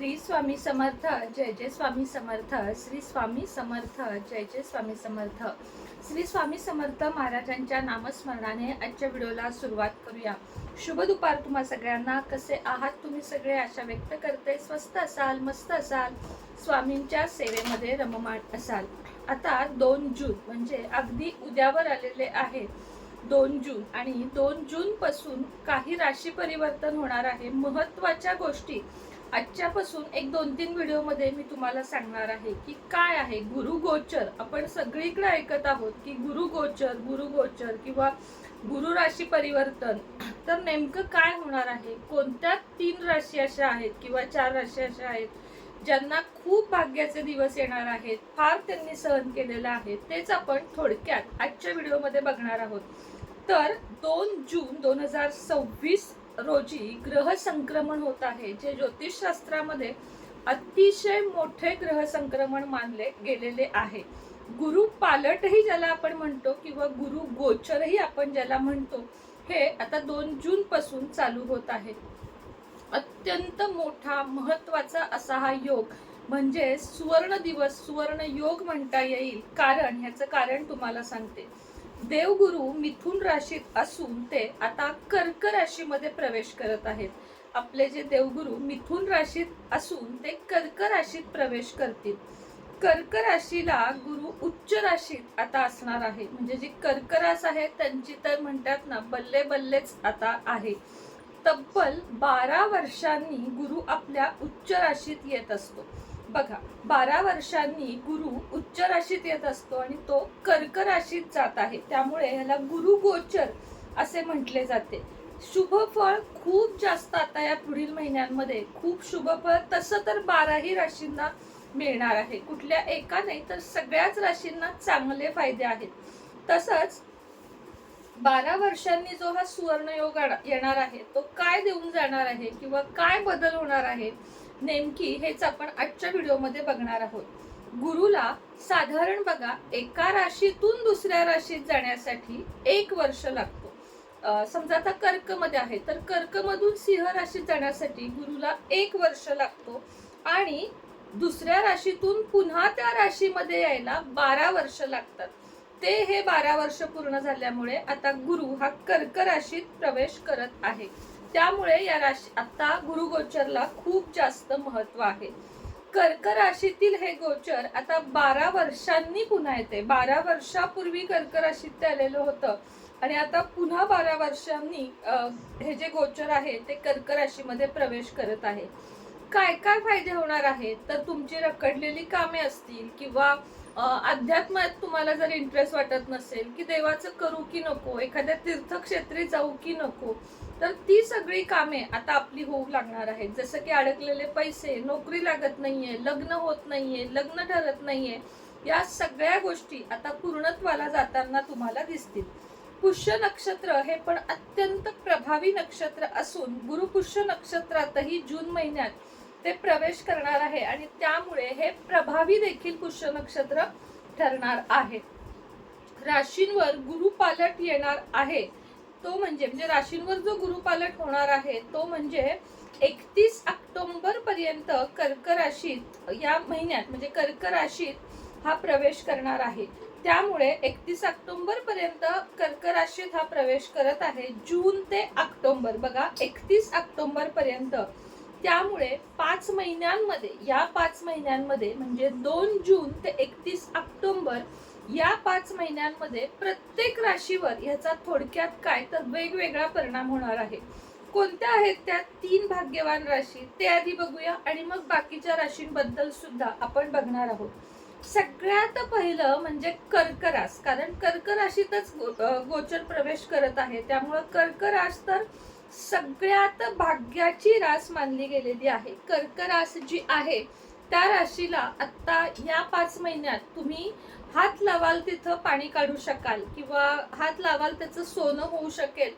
श्री स्वामी समर्थ, जय जय स्वामी समर्थ. श्री स्वामी समर्थ, जय जय स्वामी समर्थ. श्री स्वामी समर्थ महाराजांच्या नामस्मरणाने आजच्या व्हिडिओला सुरुवात करूया. शुभ दुपार तुम्हा सगळ्यांना. कसे आहात तुम्ही सगळे? आशा व्यक्त करते स्वस्त असाल, मस्त असाल, स्वामींच्या सेवेमध्ये रममाण असाल. आता 2 जून म्हणजे अगदी उद्यावर आलेले आहे 2 जून आणि 2 जून पासून काही राशी परिवर्तन होणार आहे. महत्त्वाच्या गोष्टी आजच्यापासून एक 2-3 व्हिडिओमध्ये मी तुम्हाला सांगणार आहे की काय आहे गुरु गोचर. आपण सगळीकडे ऐकत आहोत की गुरु गोचर किंवा गुरु राशी परिवर्तन. तर नेमकं काय होणार आहे? कोणत्या 3 राशी अशा आहेत किंवा 4 राशी अशा आहेत ज्यांना खूप भाग्याचे दिवस येणार आहेत, फार त्यांनी सहन केलेलं आहे, तेच आपण थोडक्यात आजच्या व्हिडिओमध्ये बघणार आहोत. तर 2 जून 2026 रोजी ग्रह संक्रमण होत आहे, जे ज्योतिषशास्त्रामध्ये अतिशय मोठे ग्रह संक्रमण मानले गेलेले आहे. गुरु पालटही ज्याला आपण म्हणतो किंवा गुरु गोचरही आपण ज्याला म्हणतो, हे आता 2 जून पासून चालू होत आहे. अत्यंत मोठा महत्वाचा असा हा योग म्हणजे सुवर्ण दिवस, सुवर्ण योग म्हणता येईल. कारण ह्याचं कारण तुम्हाला सांगते. देवगुरु मिथुन राशीत असून ते आता कर्क राशीमध्ये प्रवेश करत आहेत. आपले जे देवगुरु मिथुन राशीत असून ते कर्क राशीत प्रवेश करतील. कर्क राशीला गुरु उच्च राशीत आता असणार आहे. म्हणजे जी कर्क रास आहे त्यांची तर म्हणतात ना बल्ले बल्लेच आता आहे. तब्बल 12 वर्षांनी गुरु आपल्या उच्च राशीत येत असतो. बघा, 12 वर्षांनी गुरु उच्च राशीत येत असतो आणि तो कर्क राशीत जात आहे. त्यामुळे ह्याला गुरु गोचर असे म्हटले जाते. शुभफळ खूप जास्त आता या पुढील महिन्यांमध्ये खूप शुभफळ तसं तर 12ही राशींना मिळणार आहे. कुठल्या एका नाही तर सगळ्याच राशींना चांगले फायदे आहेत. तसंच 12 वर्षांनी जो हा सुवर्ण योग येणार आहे तो काय देऊन जाणार आहे किंवा काय बदल होणार आहे नेमकी हेच आपण आजच्या व्हिडिओमध्ये बघणार आहोत. गुरुला साधारण बघा एका राशीतून दुसऱ्या राशीत जाण्यासाठी 1 वर्ष लागतो. समजा आता कर्क मध्ये आहे तर कर्क मधून सिंह राशीत जाण्यासाठी गुरुला 1 वर्ष लागतो आणि दुसऱ्या राशीतून पुन्हा त्या राशीमध्ये यायला 12 वर्ष लागतात. ते हे 12 वर्ष पूर्ण झाल्यामुळे आता गुरु हा कर्क राशीत प्रवेश करत आहे. त्यामुळे या राशी आता गुरु गोचरला खूप जास्त महत्व आहे. कर्क राशीतील हे गोचर आता 12 वर्षांनी पुन्हा येते. 12 वर्षापूर्वी कर्क राशीत ते आलेलं होतं आणि आता पुन्हा 12 वर्षांनी हे जे गोचर आहे ते कर्क राशीमध्ये प्रवेश करत आहे. काय काय फायदे होणार आहेत? तर तुमची रखडलेली कामे असतील किंवा अध्यात्मात तुम्हाला जर इंटरेस्ट वाटत नसेल की देवाचं करू की नको, एखाद्या तीर्थक्षेत्री जाऊ की नको, तर ती सगळी कामे आता आपली होऊ लागणार आहेत. जसं की अडकलेले पैसे, नोकरी लागत नाहीये, लग्न होत नाहीये, लग्न ठरत नाहीये, या सगळ्या गोष्टी आता पूर्णत्वाला जाताना तुम्हाला दिसतील. पुष्य नक्षत्र हे पण अत्यंत प्रभावी नक्षत्र असून गुरु पुष्य नक्षत्रातही जून महिन्यात ते प्रवेश करणार आहे आणि त्यामुळे हे प्रभावी देखील पुष्य नक्षत्र ठरणार आहे. राशींवर गुरुपालट येणार आहे तो म्हणजे राशींवर जो गुरुपालट होणार आहे तो म्हणजे 31 ऑक्टोबर पर्यंत कर्क राशीत या महिन्यात म्हणजे कर्क राशीत हा प्रवेश करणार आहे. त्यामुळे 31 ऑक्टोबर पर्यंत कर्क राशीत हा प्रवेश करत आहे. जून ते ऑक्टोबर बघा 31 ऑक्टोबर पर्यंत. त्यामुळे 5 महिन्यांमध्ये या 5 महिन्यांमध्ये म्हणजे 2 जून ते 31 ऑक्टोबर या 5 महिन्यांमध्ये प्रत्येक राशीवर याचा थोडक्यात काय तर वेगवेगळा परिणाम होणार आहे. कोणत्या आहेत त्या 3 भाग्यवान राशी ते आधी बघूया आणि मग बाकीच्या राशींबद्दल सुद्धा आपण बघणार आहोत. सगळ्यात पहिलं म्हणजे कर्क रास. कारण कर्क राशीतच गोचर प्रवेश करत आहे. त्यामुळे कर्क रास तर सगळ्यात भाग्याची रास मानली गेलेली आहे. कर्क रास जी आहे त्या राशीला आता या 5 महिन्यात तुम्ही हात लावाल तिथं पाणी काढू शकाल किंवा हात लावाल त्याचं सोनं होऊ शकेल,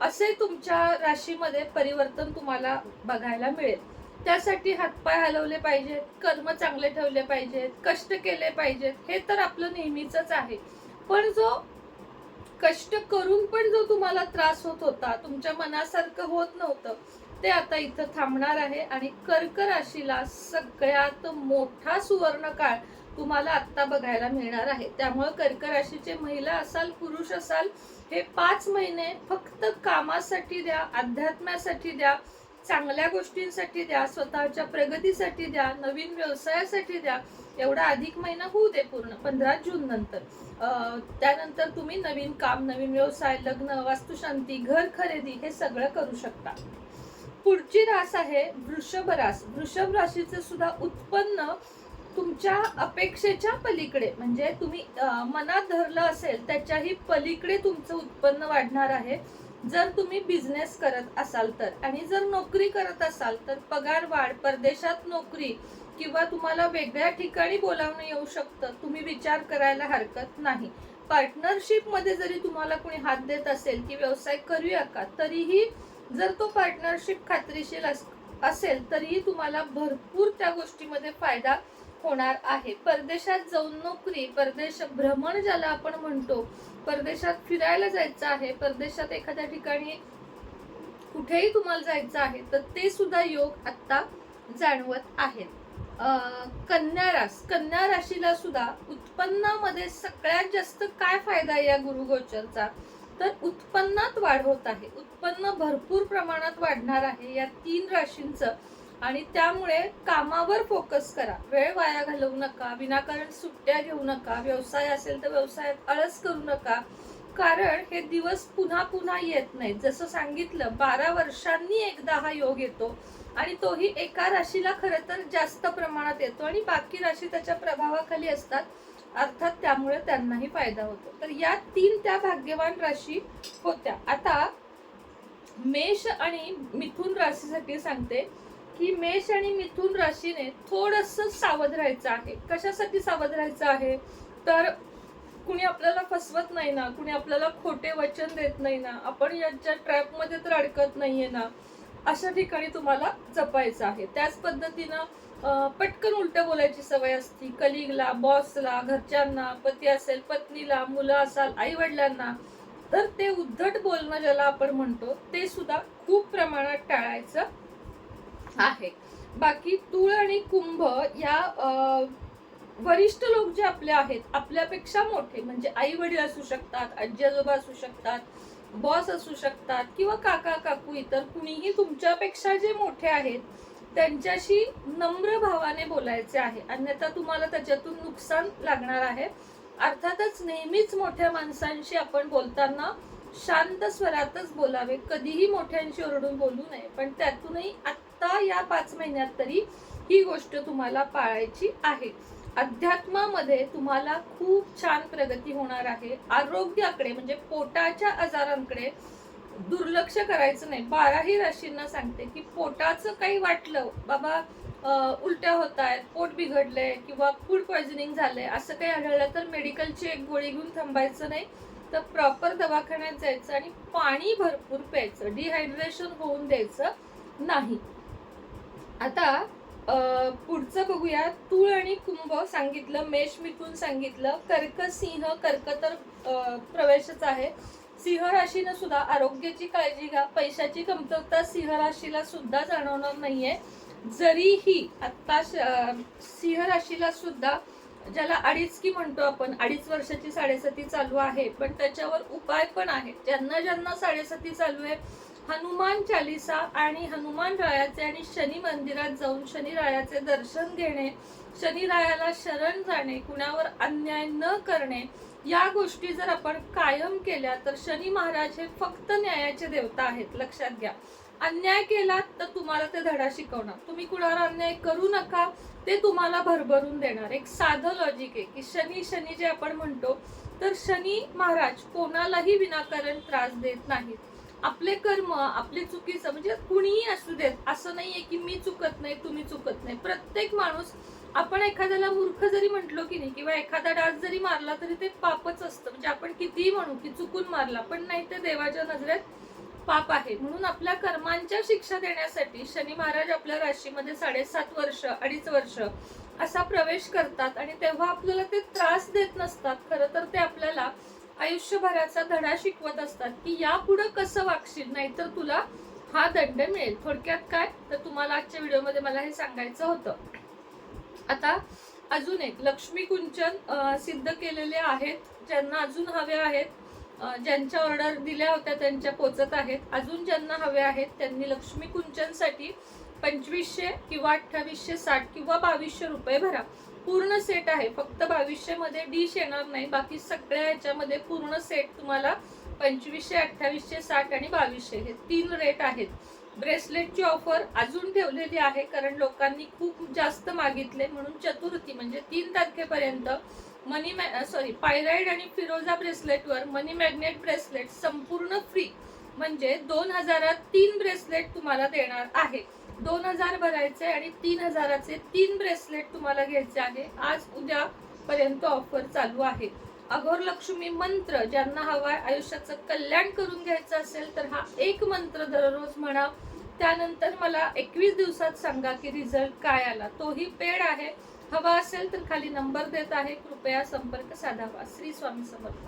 असे तुमच्या राशीमध्ये परिवर्तन तुम्हाला बघायला मिळेल. त्यासाठी हातपाय हलवले पाहिजेत, कर्म चांगले ठेवले पाहिजेत, कष्ट केले पाहिजेत, हे तर आपलं नेहमीच आहे. पण जो कष्ट करून पण जो तुम्हाला त्रास होत होता, तुमच्या मनासारखं होत नव्हतं, ते आता इथं थांबणार आहे. आणि कर्क राशीला सगळ्यात मोठा सुवर्ण काळ तुम्हाला आता बघायला मिळणार आहे. त्यामुळे कर्क राशीचे महिला असाल पुरुष असाल, हे 5 महिने फक्त कामासाठी द्या, अध्यात्मासाठी द्या, चांगल्या गोष्टींसाठी द्या, स्वतःच्या प्रगतीसाठी द्या, नवीन व्यवसायासाठी द्या. एवढा अधिक महिना होऊ दे पूर्ण 15 जून नंतर. त्यानंतर तुम्ही नवीन काम, नवीन व्यवसाय, लग्न, वास्तुशांती, घर खरेदी हे सगळं करू शकता. पुढची रास आहे वृषभ रास. वृषभ राशीचं सुद्धा उत्पन्न तुमच्या अपेक्षेच्या पलीकडे, म्हणजे तुम्ही मनात धरलं असेल त्याच्याही पलीकडे तुमचं उत्पन्न वाढणार आहे. जर तुम्ही बिझनेस करत असाल तर, आणि जर नोकरी करत असाल तर पगार वाढ, परदेशात नोकरी किंवा तुम्हाला वेगळ्या ठिकाणी बोलावणं येऊ शकतं, तुम्ही विचार करायला हरकत नाही. पार्टनरशिप मध्ये जरी तुम्हाला कोणी हात देत असेल की व्यवसाय करूया का, तरीही जर तो पार्टनरशिप खात्रीशीर असेल तरीही तुम्हाला भरपूर त्या गोष्टीमध्ये फायदा होणार आहे. परदेशात जाऊन नोकरी, परदेश भ्रमण ज्याला आपण म्हणतो, परदेशात फिरायला जायचं आहे, परदेशात एखाद्या ठिकाणी कुठेही तुम्हाला जायचं आहे, तर ते सुद्धा योग आता जाणवत आहेत. कन्या राशीला सुद्धा उत्पन्नामध्ये सगळ्यात जास्त काय फायदा आहे या गुरुगोचरचा, तर उत्पन्नात वाढ होत आहे. उत्पन्न भरपूर प्रमाणात वाढणार आहे या 3 राशींचं. आणि त्यामुळे कामावर फोकस करा, वेळ वाया घालवू नका, विनाकारण सुट्ट्या घेऊ नका, व्यवसाय असेल तर व्यवसायात आळस करू नका, कारण हे दिवस पुन्हा पुन्हा येत नाहीत. जसं सांगितलं 12 वर्षांनी एकदा हा योग येतो, आणि तोही एका राशीला खरं तर जास्त प्रमाणात येतो, आणि बाकी राशी त्याच्या प्रभावाखाली असतात, अर्थात त्यामुळे त्यांनाही फायदा होतो. तर या 3 त्या भाग्यवान राशी होत्या. आता मेष आणि मिथुन राशीसाठी सांगते की मेष आणि मिथुन राशीने थोडंसं सावध राहायचं आहे. कशासाठी सावध राहायचं आहे, तर कुणी आपल्याला फसवत नाही ना, कुणी आपल्याला खोटे वचन देत नाही ना, आपण यांच्या ट्रॅपमध्ये तर अडकत नाहीये ना, अशा ठिकाणी तुम्हाला जपायचं आहे. त्याच पद्धतीनं पटकन उलट बोलायची सवय असती, कलिगला, बॉसला, घरच्यांना, पती असेल पत्नीला, मुलं असाल आई वडिलांना, तर ते उद्धट बोलणं ज्याला आपण म्हणतो ते सुद्धा खूप प्रमाणात टाळायचं आहे. बाकी तूळ आणि कुंभ या वरिष्ठ लोक जे आपले आहेत, आपल्यापेक्षा मोठे, म्हणजे आई वडील असू शकतात, आजी आजोबा असू शकतात, बॉस असू शकतात, किंवा काका काकू, इतर कुणीही तुमच्यापेक्षा जे मोठे आहेत त्यांच्याशी नम्र भावाने बोलायचे आहे, अन्यथा तुम्हाला त्याच्यातून नुकसान लागणार आहे. अर्थातच नेहमीच मोठ्या माणसांशी आपण बोलताना शांत स्वरातच बोलावे, कधीही मोठ्यांशी ओरडून बोलू नये. पण त्यातूनही आता या 5 महिन्यात तरी ही गोष्ट तुम्हाला पाळायची आहे. अध्यात्मामध्ये तुम्हाला खूप छान प्रगती होणार आहे. आरोग्याकडे, म्हणजे पोटाच्या आजारांकडे दुर्लक्ष करायचं नाही. 12ही राशींना सांगते की पोटाचं काही वाटलं बाबा, उलट्या होत आहेत, पोट बिघडलंय किंवा फूड पॉइझनिंग झालंय, असं काही आढळलं तर मेडिकलची एक गोळी घेऊन थांबायचं नाही, तर प्रॉपर दवाखान्यात जायचं आणि पाणी भरपूर प्यायचं, डिहायड्रेशन होऊन द्यायचं नाही. आता पुढचं बघूया. तूळ आणि कुंभ सांगितलं, मेष मिथुन सांगितलं, कर्क सिंह, कर्क तर प्रवेशच आहे. सिंह राशीनं सुद्धा आरोग्याची काळजी घ्या. पैशाची कमतरता सिंह राशीला सुद्धा जाणवणार नाहीये. जरीही आता सिंह राशीला सुद्धा, ज्याला अडीच म्हणतो आपण, 2.5 वर्षाची साडेसती चालू आहे, पण त्याच्यावर उपाय पण आहे. ज्यांना ज्यांना साडेसती चालू आहे, हनुमान चालिसा आणि हनुमान रायाचे आणि शनी मंदिरात जाऊन शनी रायाचे दर्शन घेणे, शनी रायाला शरण जाणे, कुणावर अन्याय न करणे, या गोष्टी जर आपण कायम केल्या तर शनी महाराज हे फक्त न्यायाचे देवता आहेत, लक्षात घ्या. अन्याय केला तर तुम्हाला ते धडा शिकवणार, तुम्ही कुणावर अन्याय करू नका, ते तुम्हाला भरभरून देणार. एक साधं लॉजिक आहे की शनी जे आपण म्हणतो, तर शनी महाराज कोणालाही विनाकारण त्रास देत नाहीत. आपले कर्म, आपली चुकीचं, म्हणजे कुणीही असू देत, असं नाहीये की मी चुकत नाही तुम्ही चुकत नाही. प्रत्येक माणूस, आपण एखाद्याला मूर्ख जरी म्हटलो की नाही, किंवा एखादा डास जरी मारला तरी ते पापच असतं. म्हणजे आपण कितीही म्हणू की चुकून मारला, पण नाही, ते देवाच्या नजरेत पाप आहे. म्हणून आपल्या कर्मांच्या शिक्षा देण्यासाठी शनी महाराज आपल्या राशीमध्ये 7.5 वर्ष, 2.5 वर्ष असा प्रवेश करतात, आणि तेव्हा आपल्याला ते त्रास देत नसतात. खरं तर ते आपल्याला आयुष्यभराचा धडा शिकवत असतात की यापुढे कसं वागशील, नाहीतर तुला हा दंड मिळेल. थोडक्यात काय तर तुम्हाला आजच्या व्हिडिओमध्ये मला हे सांगायचं होतं. आता अजून एक लक्ष्मी कुंचन सिद्ध केलेले आहेत, ज्यांना अजून हवे आहेत, ज्यांच्या ऑर्डर दिल्या होत्या त्यांच्या पोचत आहेत. अजून ज्यांना हवे आहेत त्यांनी लक्ष्मी कुंचनसाठी 2500 किंवा 2860 किंवा 2200 रुपये भरा. पूर्ण सेट आहे, फक्त 2200 मध्ये डिश येणार नाही, बाकी सगळ्या ह्याच्यामध्ये पूर्ण सेट तुम्हाला 2500, 2860 आणि 2200 हे 3 रेट आहेत. ब्रेसलेटची ऑफर अजून ठेवलेली आहे, कारण लोकांनी खूप जास्त मागितले म्हणून चतुर्थी म्हणजे 3 तारखेपर्यंत पायराइड आणि फिरोजा ब्रेसलेटवर मनी मॅग्नेट ब्रेसलेट संपूर्ण फ्री, म्हणजे 2000 3 ब्रेसलेट तुम्हाला देणार आहे. 2000 भरायचे आणि 3000चे 3 ब्रेसलेट तुम्हाला घ्यायचे आहे. आज उद्या पर्यंत ऑफर चालू आहे. अघोर लक्ष्मी मंत्र ज्यांना हवाय, आयुष्याचं कल्याण करून घ्यायचं असेल तर हा एक मंत्र दररोज म्हणा. त्यानंतर मला 21 दिवसात सांगा की रिझल्ट काय आला. तोही पेड आहे. हवा असेल तर खाली नंबर देत आहे, कृपया संपर्क साधावा. श्री स्वामी समर्थ.